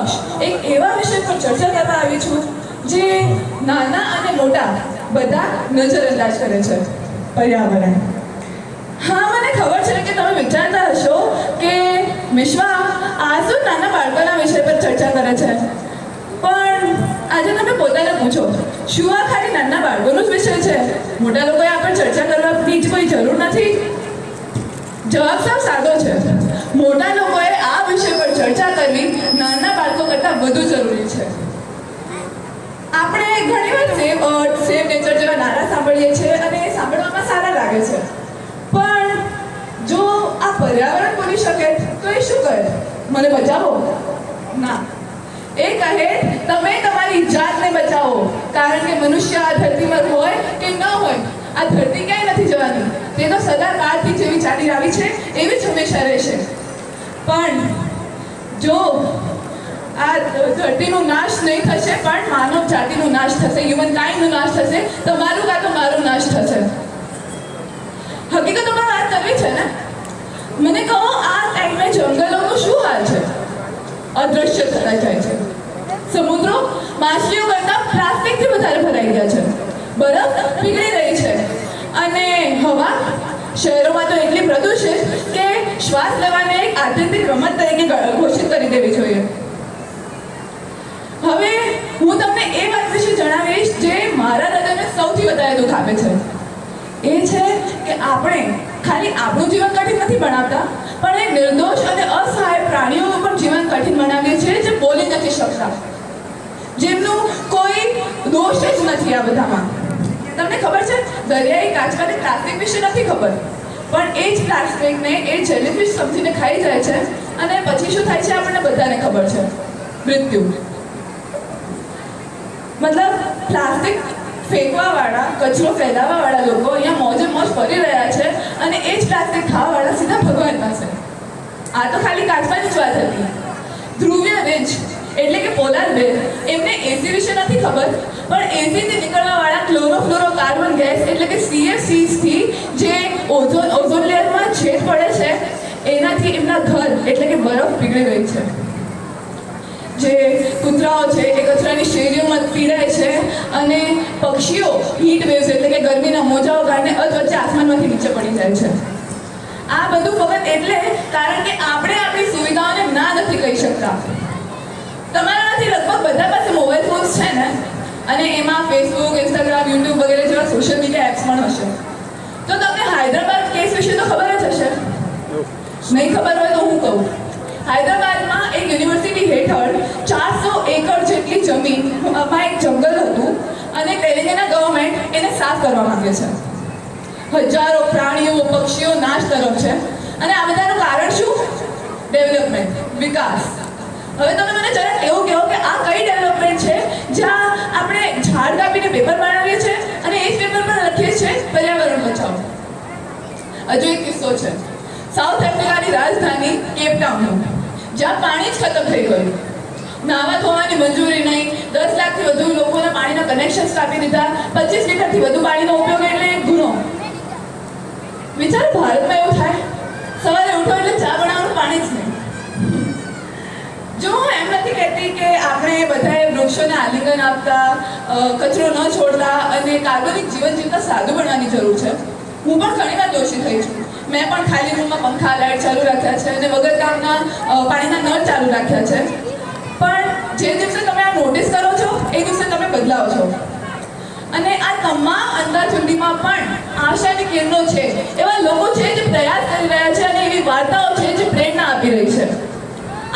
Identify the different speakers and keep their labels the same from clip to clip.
Speaker 1: સમક્ષ એક એવા વિષય પર ચર્ચા કરવા આવી છું જે નાના અને મોટા બધા નજરઅંદાજ કરે છે, પર્યાવરણ. હા, મને ખબર છે કે તમે વિચારતા હશો કે વિશ્વા આ શું નાના બાળકોના વિષય પર ચર્ચા કરે છે, પણ આજે તમે પોતાને પૂછો, શું આ ખાલી નાના બાળકોનો જ વિષય છે? મોટા લોકોએ આ પર ચર્ચા કરવાની જ કોઈ જરૂર નથી? જવાબ સાવ સાદો છે. મોટા લોકોએ આ વિષય પર ચર્ચા કરવી નાના બાળકો કરતાં વધુ જરૂરી છે. આપણે ઘણીવાર સેવ અર્થ, સેવ નેચર જેવા નારા સાંભળીએ છીએ અને એ સાંભળવામાં સારા લાગે છે, પણ જો આ પર્યાવરણ બોલી શકે તો એ શું કહે? મને બચાવો? ના, એ કહે તમે તમારી જાતને બચાવો, કારણ કે મનુષ્ય આ ધરતી પર હોય કે ન હોય, આ ધરતી ક્યાંય નથી જવાની. તે તો સદા કાળથી જેવી ચાલી આવી છે એવી જ હંમેશા રહેશે. પણ જો આ ધરતીનો નાશ નહીં થશે, પણ માનવ જાતિનો નાશ થશે, હ્યુમન કાઇન્ડનો નાશ થશે, તમારું કાં તો મારો નાશ થશે. હકીકતમાં વાત કરવી છે ને? મને કહો, આ ટાઈમે જંગલોનું શું હાલ છે? અદૃશ્ય થતા જાય છે. સમુદ્રો માછલીઓ કરતાં પ્લાસ્ટિકથી વધારે ભરાઈ ગયા છે. બરફ પીગળી રહી છે અને હવા શહેરોમાં તો એટલી પ્રદૂષિત કે શ્વાસ લેવાને એક આત્યંતિક રમત તરીકે ઘોષિત કરી દેવી જોઈએ. હવે હું તમને એ વાત વિશે જણાવીશ જે મારા હૃદયને સૌથી વધારે દુઃખ આપે છે. એ છે કે આપણે ખાલી આપણું જીવન કઠિન નથી બનાવતા, પણ એ નિર્દોષ અને અસહાય પ્રાણીઓનું પણ જીવન કઠિન બનાવીએ છીએ, જે બોલી નથી શકતા, જેમનું કોઈ દોષ જ નથી આ બધામાં. તમને ખબર છે, દરિયાઈ કાચબાને પ્લાસ્ટિક વિશે નથી ખબર, પણ એ જ પ્લાસ્ટિકને એ જેલીફિશ સમજીને ખાઈ જાય છે અને પછી શું થાય છે આપણને બધાને ખબર છે, મૃત્યુ. મતલબ પ્લાસ્ટિક ફેંકવાવાળા, કચરો ફેલાવવાવાળા લોકો અહીંયા મોજે મોજ ફરી રહ્યા છે અને એ જ પ્લાસ્ટિક ખાવાવાળા સીધા ભગવાન પાસે. આ તો ખાલી કાચબાની જ વાત હતી. ધ્રુવીય રેન્જ એટલે કે પોલાર બેર, એમને એસી વિશે નથી ખબર, પણ એસીથી નીકળવાવાળા ક્લોરોફ્લોરોકાર્બન ગેસ એટલે કે CFCથી જે ઓઝોન લેયરમાં છેદ પડે છે, એનાથી એમના ઘર એટલે કે બરફ પીગળી ગઈ છે. જે કૂતરાઓ છે એ કચરાની શેરીઓમાં પીડાય છે અને પક્ષીઓ હીટ વેવ્સ એટલે કે ગરમીના મોજાઓ કારણે અધવચ્ચે આસમાનમાંથી નીચે પડી જાય છે. આ બધું ફક્ત એટલે કારણ કે આપણે આપણી સુવિધાઓને ના નથી કહી શકતા. તમારામાંથી લગભગ બધા પાસે મોબાઈલ ફોન્સ છે ને, અને એમાં ફેસબુક, ઇન્સ્ટાગ્રામ, યુટ્યુબ વગેરે જેવા સોશિયલ મીડિયા એપ્સ પણ હશે. તો તમને હૈદરાબાદ કેસ વિશે તો ખબર જ હશે. નહીં ખબર હોય તો હું કહું. હૈદરાબાદમાં એક યુનિવર્સિટી હેઠળ 400 એકર જેટલી જમીનમાં એક જંગલ હતું અને તેલંગાના ગવર્મેન્ટ એને સાફ કરવા માંગે છે. હજારો પ્રાણીઓ, પક્ષીઓ નાશ તરફ છે અને આ બધાનું કારણ શું? ડેવલપમેન્ટ, વિકાસ. હવે તમે મને જરા એવું કહો કે આ કઈ ડેવલપમેન્ટ છે જ્યાં આપણે ઝાડ કાપીને પેપર બનાવીએ છીએ અને એ જ પેપર પર લખીએ છીએ પર્યાવરણ બચાવો. હજુ એક કિસ્સો છે સાઉથ આફ્રિકાની રાજધાની કેપટાઉનનો, જ્યાં પાણી જ ખતમ થઈ ગયું. નાવા ધોવાની મંજૂરી નહીં, 10 લાખથી વધુ લોકોના પાણીના કનેક્શન્સ કાપી દીધા, 25 લીટરથી વધુ પાણીનો ઉપયોગ એટલે એક ગુનો. વિચારો, ભારતમાં એવું થાય, સવારે ઉઠો એટલે ચા બનાવવાનું પાણી જ નહીં. જો હું એમ નથી કહેતી કે આપણે બધાએ વૃક્ષોને આલિંગન આપતા, કચરો ન છોડતા અને કાર્બનિક જીવન જીવતા સાદું બનવાની જરૂર છે. હું પણ ઘણીવાર દોષી થઈ છું. મેં પણ ખાલી રૂમમાં પંખા, લાઇટ ચાલુ રાખ્યા છે અને વગર કામના પાણીના નળ ચાલુ રાખ્યા છે. પણ જે દિવસે તમે આ નોટિસ કરો છો એ દિવસે તમે બદલાવો છો. અને આ તમામ અંધાધૂંધીમાં પણ આશાની કિરણો છે, એવા લોકો છે જે પ્રયાસ કરી રહ્યા છે અને એવી વાર્તાઓ છે જે પ્રેરણા આપી રહી છે.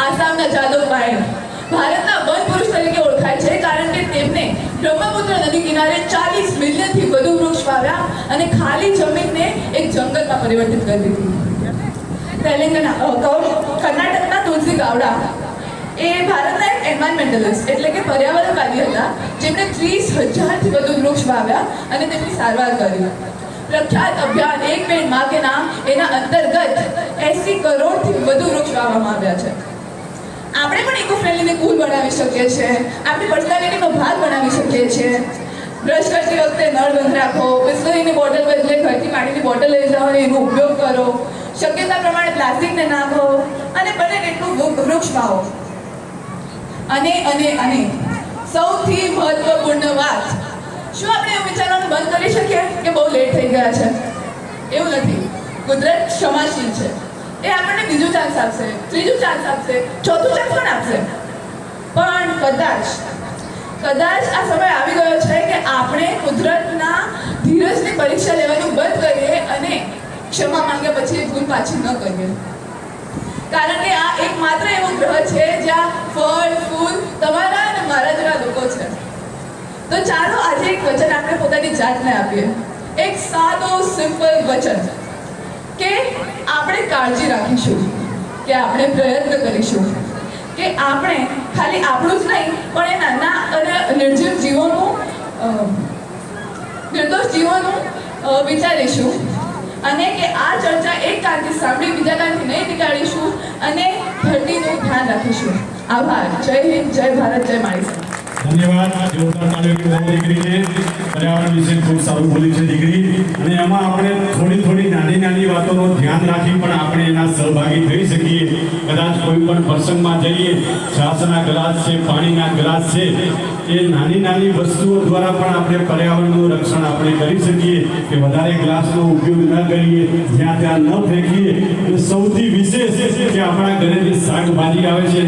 Speaker 1: આસામના જાદવ પાયણ ભારતના વન પુરુષ તરીકે ઓળખાય છે કારણ કે તેમને બ્રહ્મપુત્ર નદી કિનારે 40 મિલિયનથી વધુ વૃક્ષ વાવ્યા અને ખાલી જમીનને એક જંગલમાં પરિવર્તિત કરી દીધી. કર્ણાટકના તુલસી ગાવડા એ ભારતના એક એન્વાયરમેન્ટલિસ્ટ એટલે કે પર્યાવરણવાદી હતા, જેમણે 30,000થી વધુ વૃક્ષ વાવ્યા અને તેમની સારવાર કરી. પ્રખ્યાત અભિયાન એક પેડ માં કે નામ, એના અંતર્ગત 80 કરોડથી વધુ વૃક્ષ વાવવામાં આવ્યા છે. આપણે પણ ઇકો ફ્રેન્ડલીને કૂલ બનાવી શકીએ છીએ, આપણી પર્સનાલિટીનો ભાગ બનાવી શકીએ છીએ. બ્રશ કરતી વખતે નળ બંધ રાખો, બિસ્લરીની બોટલ બદલે ઘરથી પાણીની બોટલ લઈ જાઓ અને એનો ઉપયોગ કરો, શક્યતા પ્રમાણે પ્લાસ્ટિકને નાખો અને બને એટલું વૃક્ષ વાવો. અને સૌથી મહત્વપૂર્ણ વાત, શું આપણે એવું વિચારવાનું બંધ કરી શકીએ કે બહુ લેટ થઈ ગયા છે? એવું નથી. કુદરત ક્ષમાશીલ છે. એ આપણને બીજું ચાન્સ આપશે, ત્રીજું ચાન્સ આપશે, ચોથું ચાન્સ પણ આપશે. પણ કદાચ આ સમય આવી ગયો છે કે આપણે કુદરતના ધીરજની પરીક્ષા લેવાનું બંધ કરીએ અને ક્ષમા માંગ્યા પછી એ ભૂલ પાછી ન કરીએ. કારણ કે આ એકમાત્ર એવો ગ્રહ છે જ્યાં ફળ ફૂલ તમારા અને મારા જેવા લોકો છે. તો ચાલો આજે એક વચન આપણે પોતાની જાતને આપીએ. એક સાદો સિમ્પલ વચન કે આપણે કાળજી રાખીશું, કે આપણે પ્રયત્ન કરીશું, કે આપણે ખાલી આપણું જ નહીં પણ એ નાના અને નિર્જીવ જીવોનું નિર્દોષ જીવોનું વિચારીશું, અને કે આ ચર્ચા એક કાનથી સાંભળી બીજા કાનથી નહીં નીકાળીશું અને ધરતીનું ધ્યાન રાખીશું. આભાર. જય હિન્દ, જય ભારત, જય મારી.
Speaker 2: ધન્યવાદ. જોરદાર તાળીઓ દીકરીને. પર્યાવરણ વિશે ખૂબ સારું બોલી છે દીકરી. અને એમાં આપણે થોડી નાની વાતોનું ધ્યાન રાખી પણ આપણે એના સહભાગી થઈ શકીએ. કદાચ કોઈ પણ પ્રસંગમાં જઈએ, છાસના ગ્લાસ છે, પાણીના ગ્લાસ છે, એ નાની વસ્તુઓ દ્વારા પણ આપણે પર્યાવરણનું રક્ષણ આપણે કરી શકીએ. કે વધારે ગ્લાસનો ઉપયોગ ન કરીએ, જ્યાં ત્યાં ન ફેંકીએ. અને સૌથી વિશેષ કે આપણા ઘરે જે શાકભાજી આવે છે